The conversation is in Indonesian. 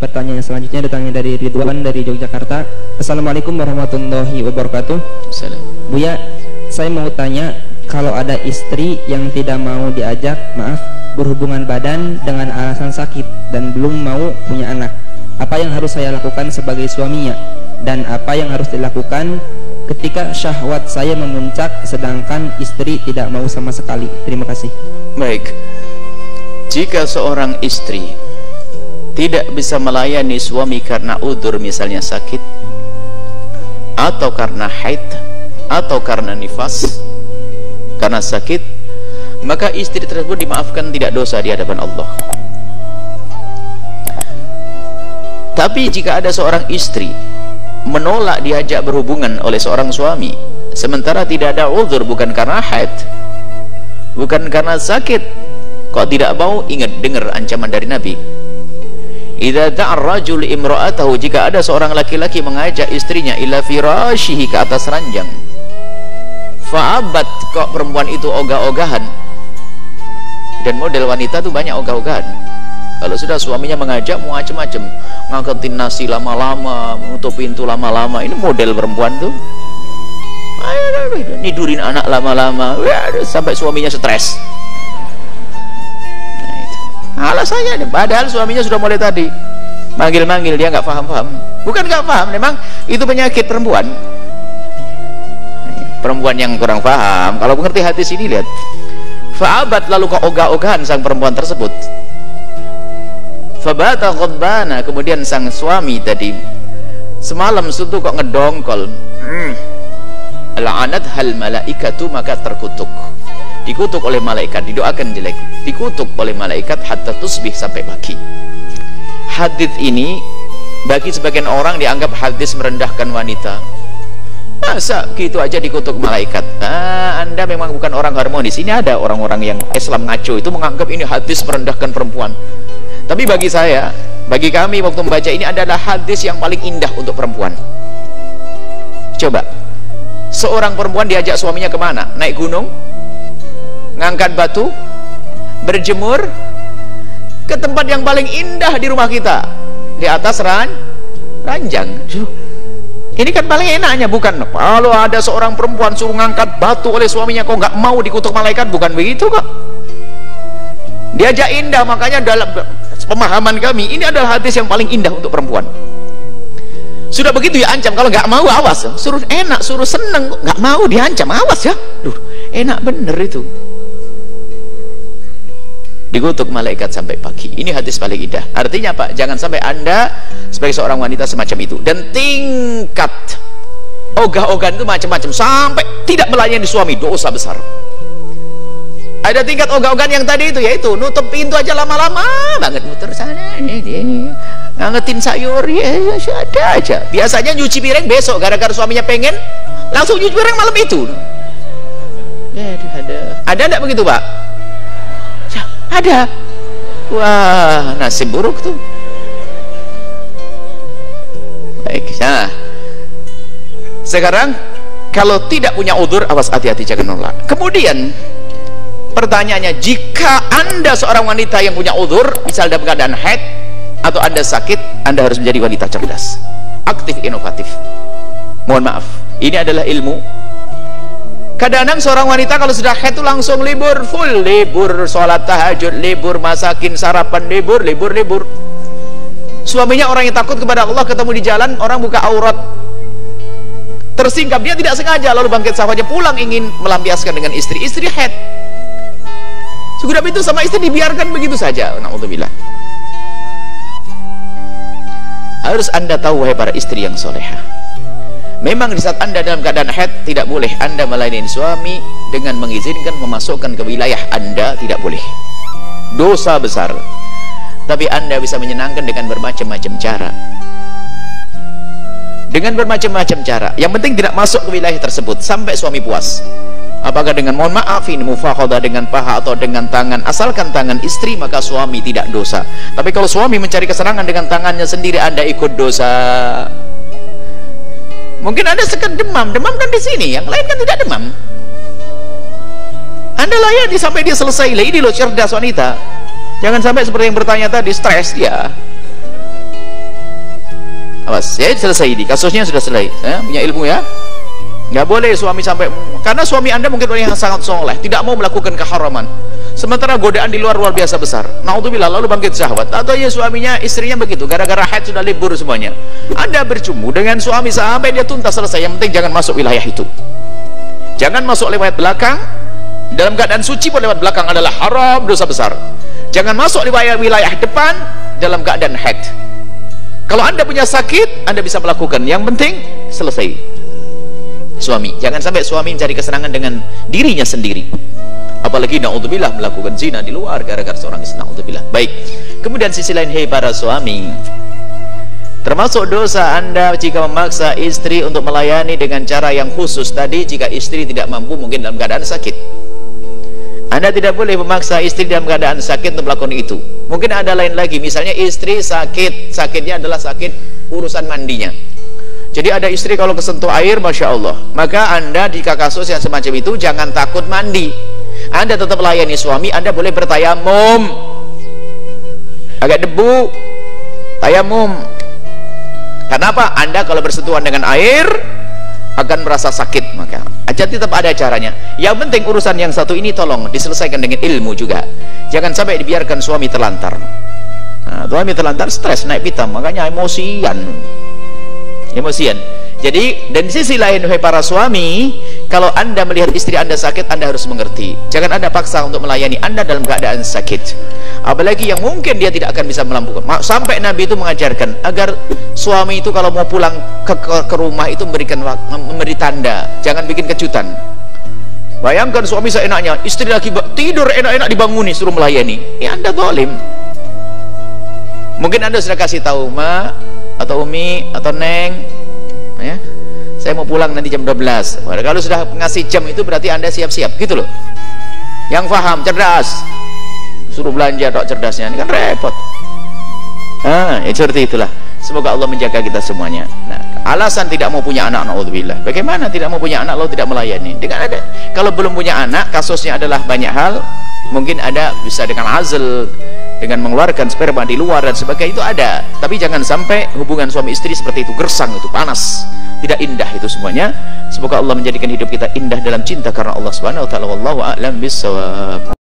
pertanyaan selanjutnya datangnya dari Ridwan dari Yogyakarta. Assalamualaikum warahmatullahi wabarakatuh. Salam. Buya, saya mau tanya, kalau ada istri yang tidak mau diajak, berhubungan badan dengan alasan sakit dan belum mau punya anak, apa yang harus saya lakukan sebagai suaminya? Dan apa yang harus dilakukan ketika syahwat saya memuncak sedangkan istri tidak mau sama sekali? Terima kasih. Baik, jika seorang istri tidak bisa melayani suami karena udzur, misalnya sakit, atau karena haid, atau karena nifas, karena sakit, maka istri tersebut dimaafkan, tidak dosa di hadapan Allah. Tapi jika ada seorang istri menolak diajak berhubungan oleh seorang suami sementara tidak ada udzur, bukan karena haid, bukan karena sakit, kok tidak mau, ingat, dengar ancaman dari Nabi. Idza da'a ar-rajul imra'atahu, jika ada seorang laki-laki mengajak istrinya ila firashihi, ke atas ranjang, fa'abat, kok perempuan itu ogah-ogahan, dan model wanita tuh banyak ogah-ogahan. Kalau sudah suaminya mengajak mau macam-macam, ngangkatin nasi lama-lama, menutup pintu lama-lama, ini model perempuan tuh. Nidurin anak lama-lama, sampai suaminya stres. Nah itu alasannya, padahal suaminya sudah mulai tadi manggil-manggil, dia nggak paham-paham. Bukan nggak paham, memang itu penyakit perempuan. Perempuan yang kurang paham. Kalau mengerti hadis ini, lihat, fa'abat, lalu kok ogah-ogahan sang perempuan tersebut. Fabata ghadbana, kemudian sang suami tadi semalam suntuk kok ngedongkol. La'anat hal malaikatu, maka terkutuk, dikutuk oleh malaikat, didoakan jelek, dikutuk oleh malaikat hatta tusbih, sampai pagi. Hadis ini bagi sebagian orang dianggap hadis merendahkan wanita. Masa gitu aja dikutuk malaikat? Anda memang bukan orang harmonis. Ini ada orang-orang yang Islam ngaco itu menganggap ini hadis merendahkan perempuan. Tapi bagi saya, bagi kami waktu membaca ini adalah hadis yang paling indah untuk perempuan. Coba, seorang perempuan diajak suaminya kemana? Naik gunung, ngangkat batu, berjemur, ke tempat yang paling indah di rumah kita, di atas ranjang. Ini kan paling enaknya, bukan? Kalau ada seorang perempuan suruh ngangkat batu oleh suaminya, kok nggak mau, dikutuk malaikat, bukan begitu kok. Diajak indah, makanya dalam pemahaman kami ini adalah hadis yang paling indah untuk perempuan. Sudah begitu ya ancam, kalau nggak mau awas, suruh enak, suruh seneng, nggak mau diancam, awas ya. Duh, enak bener itu. Dikutuk malaikat sampai pagi. Ini hadis paling indah. Artinya apa? Jangan sampai Anda sebagai seorang wanita semacam itu. Dan tingkat ogah-ogahan itu macam-macam, sampai tidak melayani suami, dosa besar. Ada tingkat ogah-ogahan yang tadi itu, yaitu nutup pintu aja lama-lama banget, muter sana ini ngangetin sayur, ya ada aja. Biasanya nyuci piring besok, gara-gara suaminya pengen langsung nyuci piring malam itu. Ada enggak begitu, Pak? Ada. Wah, nasib buruk tuh. Baik, nah sekarang kalau tidak punya udzur, awas, hati-hati, jangan nolak. Kemudian pertanyaannya, jika Anda seorang wanita yang punya udzur, misal dalam keadaan haid atau Anda sakit, Anda harus menjadi wanita cerdas, aktif, inovatif. Mohon maaf, ini adalah ilmu. Kadang-kadang seorang wanita kalau sudah haid itu langsung libur, full libur, sholat tahajud libur, masakin sarapan libur. Suaminya orang yang takut kepada Allah, ketemu di jalan orang buka aurat, tersingkap, dia tidak sengaja, lalu bangkit sahwatnya, pulang ingin melampiaskan dengan istri haid. Sudah itu sama istri dibiarkan begitu saja. Na'udzubillah. Harus Anda tahu, wahai para istri yang soleha, memang di saat Anda dalam keadaan haid tidak boleh Anda melayani suami dengan mengizinkan memasukkan ke wilayah Anda, tidak boleh, dosa besar. Tapi Anda bisa menyenangkan dengan bermacam-macam cara, yang penting tidak masuk ke wilayah tersebut sampai suami puas. Apakah dengan, mohon maaf, ini mufakhadah dengan paha atau dengan tangan, asalkan tangan istri, maka suami tidak dosa. Tapi kalau suami mencari kesenangan dengan tangannya sendiri, Anda ikut dosa. Mungkin Anda sekedar demam kan di sini, yang lain kan tidak demam. Anda layani sampai dia selesai. Ini loh cerdas wanita. Jangan sampai seperti yang bertanya tadi, stres dia. bebas. Ya selesai ini, kasusnya sudah selesai. Punya ilmu ya. Nggak boleh suami sampai, karena suami Anda mungkin orang yang sangat soleh, tidak mau melakukan keharaman, sementara godaan di luar biasa besar. Naudzubillah, lalu bangkit syahwat. Atau ya suaminya, istrinya begitu, gara-gara haid sudah libur semuanya. Anda bercumbu dengan suami sampai dia tuntas selesai. Yang penting jangan masuk wilayah itu. Jangan masuk lewat belakang. Dalam keadaan suci pun lewat belakang adalah haram, dosa besar. Jangan masuk wilayah depan dalam keadaan haid. Kalau Anda punya sakit, Anda bisa melakukan. Yang penting selesai. Suami, jangan sampai suami mencari kesenangan dengan dirinya sendiri, apalagi naudzubillah melakukan zina di luar gara-gara seorang istri. Naudzubillah. Baik, kemudian sisi lain, hei para suami, termasuk dosa Anda jika memaksa istri untuk melayani dengan cara yang khusus tadi. Jika istri tidak mampu, mungkin dalam keadaan sakit, Anda tidak boleh memaksa istri dalam keadaan sakit untuk melakukan itu. Mungkin ada lain lagi, misalnya istri sakit, sakitnya adalah sakit urusan mandinya. Jadi ada istri kalau kesentuh air, Masya Allah, maka Anda di kasus yang semacam itu jangan takut mandi. Anda tetap layani suami. Anda boleh bertayamum, agak debu, tayamum. Kenapa? Anda kalau bersentuhan dengan air akan merasa sakit, maka aja tetap ada caranya. Yang penting urusan yang satu ini tolong diselesaikan dengan ilmu juga. Jangan sampai dibiarkan suami terlantar. Nah, suami terlantar stres, naik pitam, makanya emosian. Jadi, dan di sisi lain, wahai para suami, kalau Anda melihat istri Anda sakit, Anda harus mengerti. Jangan Anda paksa untuk melayani Anda dalam keadaan sakit, apalagi yang mungkin dia tidak akan bisa melakukan. Sampai Nabi itu mengajarkan agar suami itu kalau mau pulang ke rumah itu memberi tanda, jangan bikin kejutan. Bayangkan suami seenaknya, istri lagi tidur enak-enak dibanguni suruh melayani. Ya Anda zalim. Mungkin Anda sudah kasih tahu, Ma atau Umi atau Neng, ya, saya mau pulang nanti jam 12. Kalau sudah ngasih jam itu berarti Anda siap-siap gitu loh. Yang paham, cerdas, suruh belanja tok cerdasnya, ini kan repot. Seperti itulah. Semoga Allah menjaga kita semuanya. Nah, alasan tidak mau punya anak, naudzubillah. Bagaimana tidak mau punya anak lalu tidak melayani? Dengan ada, kalau belum punya anak, kasusnya adalah banyak hal. Mungkin ada bisa dengan azl, dengan mengeluarkan sperma di luar dan sebagainya, itu ada. Tapi jangan sampai hubungan suami istri seperti itu, gersang, itu panas, tidak indah itu semuanya. Semoga Allah menjadikan hidup kita indah dalam cinta karena Allah Subhanahu wa taala. Wallahu a'lam bissawab.